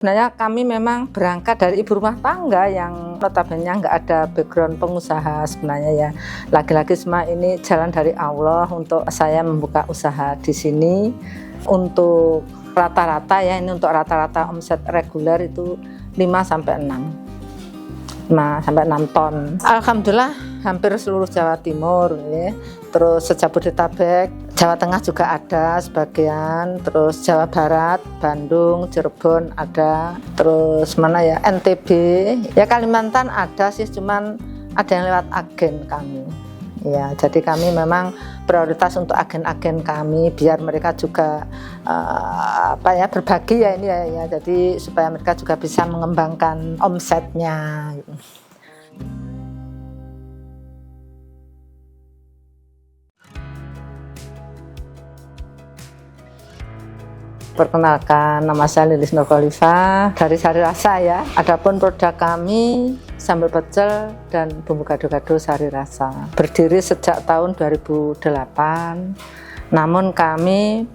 Sebenarnya kami memang berangkat dari ibu rumah tangga yang notabene nggak ada background pengusaha sebenarnya ya. Lagi-lagi semua ini jalan dari Allah untuk saya membuka usaha di sini. Untuk rata-rata ya, ini untuk rata-rata omset reguler itu 5 sampai 6 ton. Alhamdulillah hampir seluruh Jawa Timur ya. Terus Jabodetabek, Jawa Tengah juga ada sebagian, terus Jawa Barat, Bandung, Cirebon ada, terus mana ya, NTB, ya Kalimantan ada sih, cuman ada yang lewat agen kami. Ya, jadi kami memang prioritas untuk agen-agen kami biar mereka juga berbagi ya ini ya, jadi supaya mereka juga bisa mengembangkan omsetnya. Gitu. Perkenalkan, nama saya Lilis Nurkhalifah dari Sari Rasa ya. Adapun produk kami sambal pecel dan bumbu gado-gado Sari Rasa. Berdiri sejak tahun 2008. Namun kami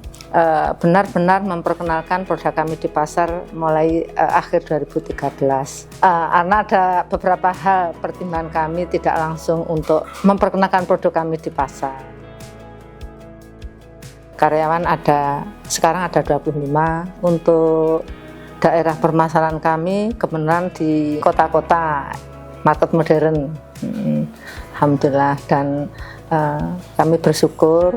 benar-benar memperkenalkan produk kami di pasar mulai akhir 2013. Karena ada beberapa hal pertimbangan kami tidak langsung untuk memperkenalkan produk kami di pasar. Karyawan sekarang ada 25. Untuk daerah permasalahan kami kebenaran di kota-kota market modern. Alhamdulillah, dan kami bersyukur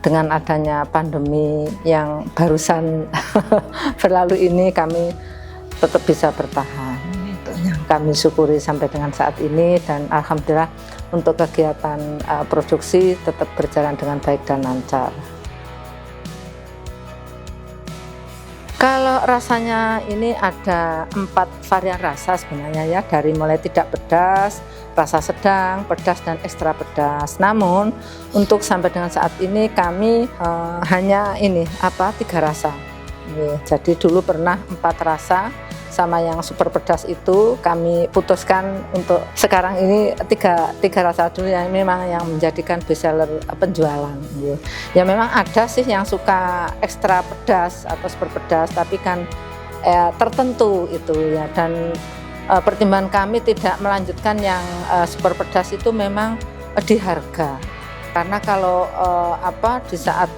dengan adanya pandemi yang barusan berlalu ini kami tetap bisa bertahan. Yang kami syukuri sampai dengan saat ini, dan alhamdulillah untuk kegiatan produksi tetap berjalan dengan baik dan lancar. Kalau rasanya ini ada 4 varian rasa sebenarnya ya, dari mulai tidak pedas, rasa sedang, pedas, dan ekstra pedas. Namun untuk sampai dengan saat ini kami hanya 3 rasa. Jadi dulu pernah 4 rasa sama yang super pedas itu kami putuskan untuk sekarang ini tiga rasa dulu yang memang yang menjadikan bestseller penjualan. Ya memang ada sih yang suka ekstra pedas atau super pedas, tapi kan tertentu itu ya, dan pertimbangan kami tidak melanjutkan yang super pedas itu memang di harga. Karena kalau di saat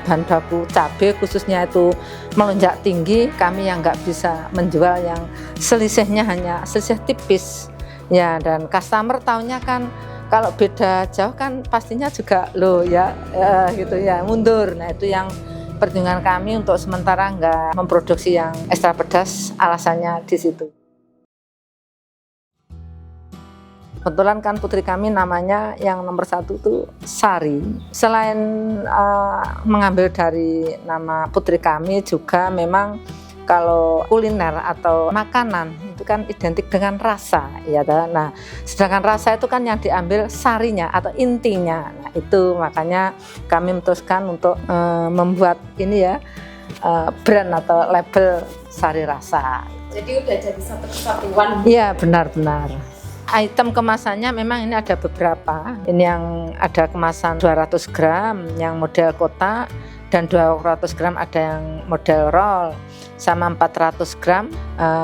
bahan baku cabai khususnya itu melonjak tinggi, kami yang nggak bisa menjual yang selisihnya hanya selisih tipis ya, dan customer taunya kan kalau beda jauh kan pastinya juga gitu ya, mundur. Nah itu yang pertimbangan kami untuk sementara nggak memproduksi yang ekstra pedas, alasannya di situ. Kebetulan kan putri kami namanya yang nomor 1 itu Sari. Selain mengambil dari nama putri kami, juga memang kalau kuliner atau makanan itu kan identik dengan rasa ya. Nah, sedangkan rasa itu kan yang diambil sarinya atau intinya. Nah, itu makanya kami memutuskan untuk membuat ini ya, brand atau label Sari Rasa. Jadi udah jadi satu kesatuan. Iya, benar-benar. Item kemasannya memang ini ada beberapa. Ini yang ada kemasan 200 gram yang model kotak, dan 200 gram ada yang model roll, sama 400 gram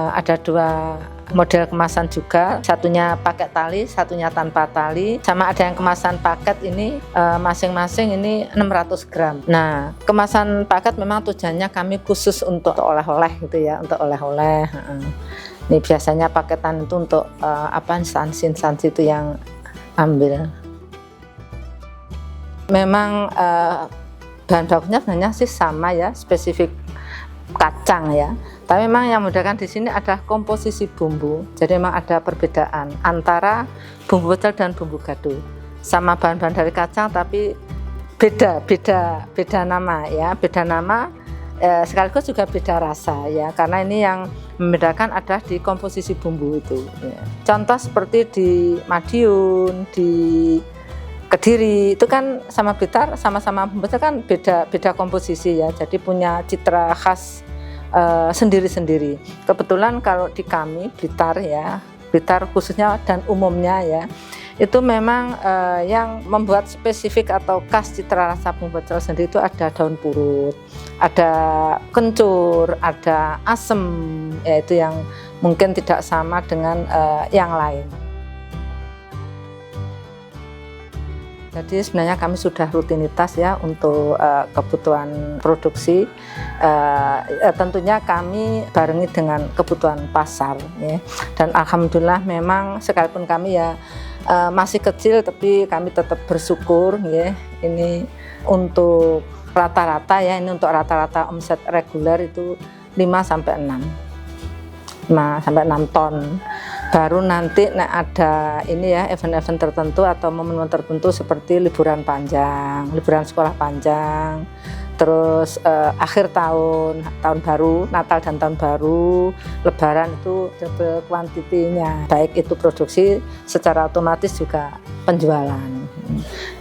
ada 2 model kemasan juga, satunya pakai tali, satunya tanpa tali, sama ada yang kemasan paket ini masing-masing ini 600 gram. Nah, kemasan paket memang tujuannya kami khusus untuk oleh-oleh gitu ya, untuk oleh-oleh. Ini biasanya paketan itu untuk instansi itu yang ambil. Memang bahan bakunya sebenarnya sih sama ya, spesifik kacang ya. Tapi memang yang membedakan di sini adalah komposisi bumbu. Jadi memang ada perbedaan antara bumbu pecel dan bumbu gado. Sama bahan-bahan dari kacang tapi beda nama ya, beda nama. Sekaligus juga beda rasa ya, karena ini yang membedakan adalah di komposisi bumbu itu ya. Contoh seperti di Madiun, di Kediri itu kan sama Blitar sama-sama bumbu kan beda komposisi ya, jadi punya citra khas sendiri-sendiri. Kebetulan kalau di kami Blitar ya, Blitar khususnya dan umumnya ya, itu memang yang membuat spesifik atau khas citra rasa bumbu pecel sendiri itu ada daun purut, ada kencur, ada asem, yaitu yang mungkin tidak sama dengan yang lain. Jadi sebenarnya kami sudah rutinitas ya untuk kebutuhan produksi. Tentunya kami barengi dengan kebutuhan pasar ya. Dan alhamdulillah memang sekalipun kami ya masih kecil, tapi kami tetap bersyukur ya. Ini untuk rata-rata ya, ini untuk rata-rata omset reguler itu 5 sampai 6 ton. Baru nanti ada ini ya, event-event tertentu atau momen-momen tertentu seperti liburan panjang, liburan sekolah panjang, terus akhir tahun baru, Natal dan tahun baru, Lebaran itu double kuantitinya, baik itu produksi secara otomatis juga penjualan.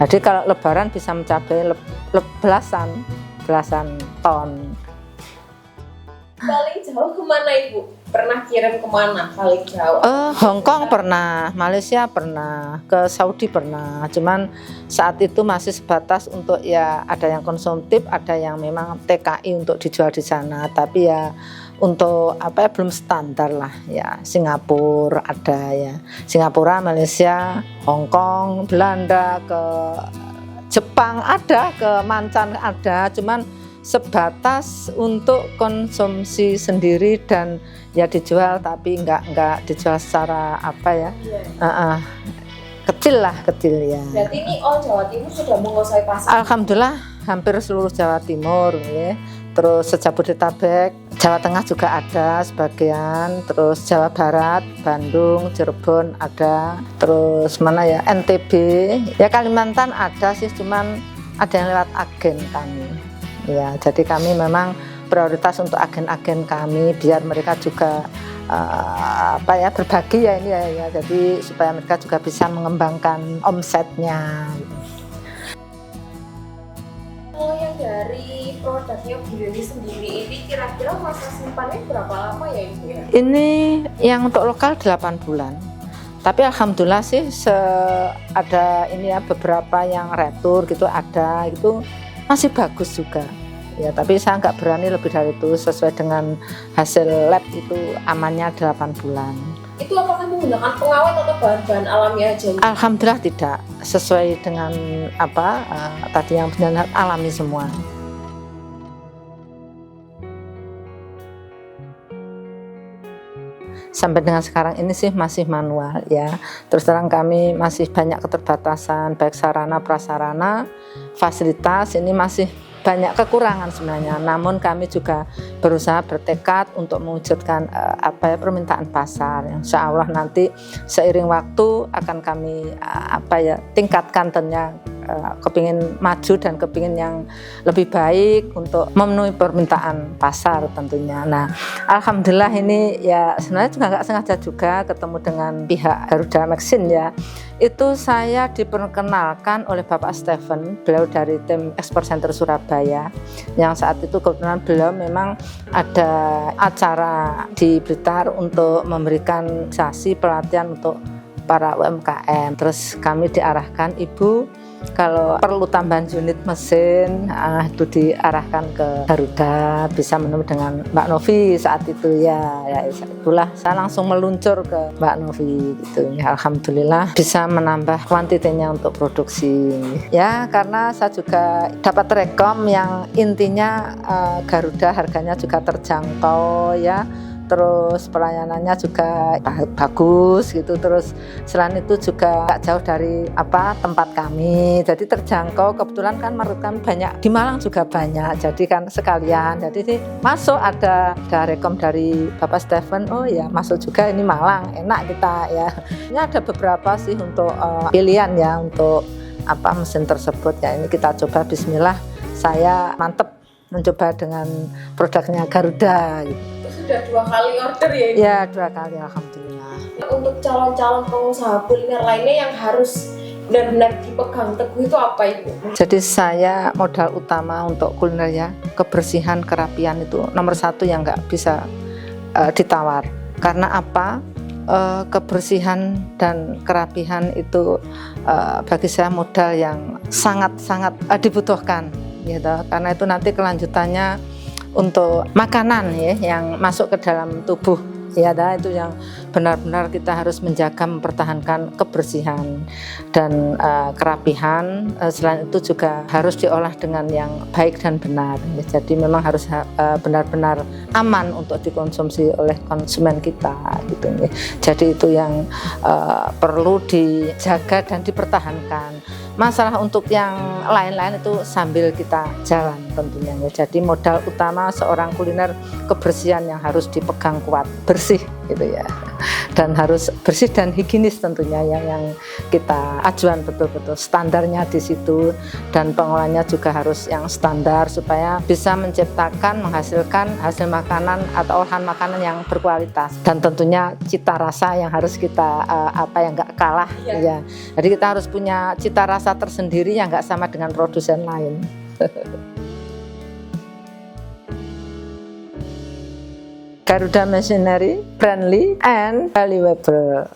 Jadi kalau Lebaran bisa mencapai belasan ton. Paling jauh kemana Ibu? Pernah kirim kemana paling jauh? Hong Kong pernah, Malaysia pernah, ke Saudi pernah. Cuman saat itu masih sebatas untuk ya ada yang konsumtif, ada yang memang TKI untuk dijual di sana. Tapi ya untuk apa ya belum standar lah ya. Singapura ada ya, Singapura, Malaysia, Hong Kong, Belanda, ke Jepang ada, ke mancan ada. Cuman sebatas untuk konsumsi sendiri dan ya dijual, tapi nggak dijual secara apa ya, kecil ya. Berarti ini all Jawa Timur sudah menguasai pasar? Alhamdulillah hampir seluruh Jawa Timur ya. Terus Jabodetabek, Jawa Tengah juga ada sebagian, terus Jawa Barat, Bandung, Cirebon ada, terus mana ya, NTB, ya Kalimantan ada sih, cuman ada yang lewat agen kami. Ya, jadi kami memang prioritas untuk agen-agen kami biar mereka juga berbagi ya ini ya, jadi supaya mereka juga bisa mengembangkan omsetnya. Kalau yang dari produknya Bu Yuni sendiri ini kira-kira masa simpannya berapa lama ya Ibu ya? Ini yang untuk lokal 8 bulan. Tapi alhamdulillah sih ada ini ya beberapa yang retur gitu ada gitu. Masih bagus juga ya, tapi saya nggak berani lebih dari itu, sesuai dengan hasil lab itu amannya 8 bulan. Itu apakah menggunakan pengawet atau bahan-bahan alami aja? Alhamdulillah tidak, sesuai dengan tadi yang benar alami semua. Sampai dengan sekarang ini sih masih manual ya. Terus terang kami masih banyak keterbatasan baik sarana prasarana, fasilitas ini masih banyak kekurangan sebenarnya. Namun kami juga berusaha bertekad untuk mewujudkan permintaan pasar. Insya Allah nanti seiring waktu akan kami tingkatkan tentunya. Kepingin maju dan kepingin yang lebih baik untuk memenuhi permintaan pasar tentunya. Nah, alhamdulillah ini ya sebenarnya juga nggak sengaja juga ketemu dengan pihak Garuda Maxin ya. Itu saya diperkenalkan oleh Bapak Stephen, beliau dari tim Export Center Surabaya, yang saat itu kebetulan beliau memang ada acara di Blitar untuk memberikan sesi pelatihan untuk para UMKM. Terus kami diarahkan, Ibu kalau perlu tambahan unit mesin itu diarahkan ke Garuda, bisa menemui dengan Mbak Novi saat itu ya itulah saya langsung meluncur ke Mbak Novi gitu ya. Alhamdulillah bisa menambah kuantitinya untuk produksi ya, karena saya juga dapat rekom yang intinya Garuda harganya juga terjangkau ya. Terus pelayanannya juga bagus gitu, terus selain itu juga gak jauh dari tempat kami, jadi terjangkau. Kebetulan kan menurut kami banyak di Malang juga banyak, jadi kan sekalian jadi sih masuk ada rekom dari Bapak Stephen, oh ya masuk juga ini Malang enak kita ya. Ini ada beberapa sih untuk pilihan ya untuk mesin tersebut ya. Ini kita coba, bismillah, saya mantep mencoba dengan produknya Garuda gitu. Sudah 2 kali order ya ini? Ya 2 kali alhamdulillah. Untuk calon-calon pengusaha kuliner lainnya yang harus benar-benar dipegang teguh itu apa Ibu? Jadi saya modal utama untuk kuliner ya, kebersihan, kerapian itu nomor 1 yang nggak bisa ditawar. Karena apa? kebersihan dan kerapihan itu bagi saya modal yang sangat-sangat dibutuhkan gitu. Karena itu nanti kelanjutannya untuk makanan ya yang masuk ke dalam tubuh ya, itu yang benar-benar kita harus menjaga, mempertahankan kebersihan dan kerapihan. Selain itu juga harus diolah dengan yang baik dan benar ya. Jadi memang harus benar-benar aman untuk dikonsumsi oleh konsumen kita gitu ya. Jadi itu yang perlu dijaga dan dipertahankan. Masalah untuk yang lain-lain itu sambil kita jalan tentunya ya. Jadi modal utama seorang kuliner kebersihan yang harus dipegang kuat, bersih gitu ya. Dan harus bersih dan higienis tentunya yang kita ajuan betul-betul standarnya di situ, dan pengolahannya juga harus yang standar supaya bisa menciptakan, menghasilkan hasil makanan atau olahan makanan yang berkualitas, dan tentunya cita rasa yang harus kita yang nggak kalah ya. Jadi kita harus punya cita rasa tersendiri yang nggak sama dengan produsen lain. Garuda Machinery, friendly and valuable.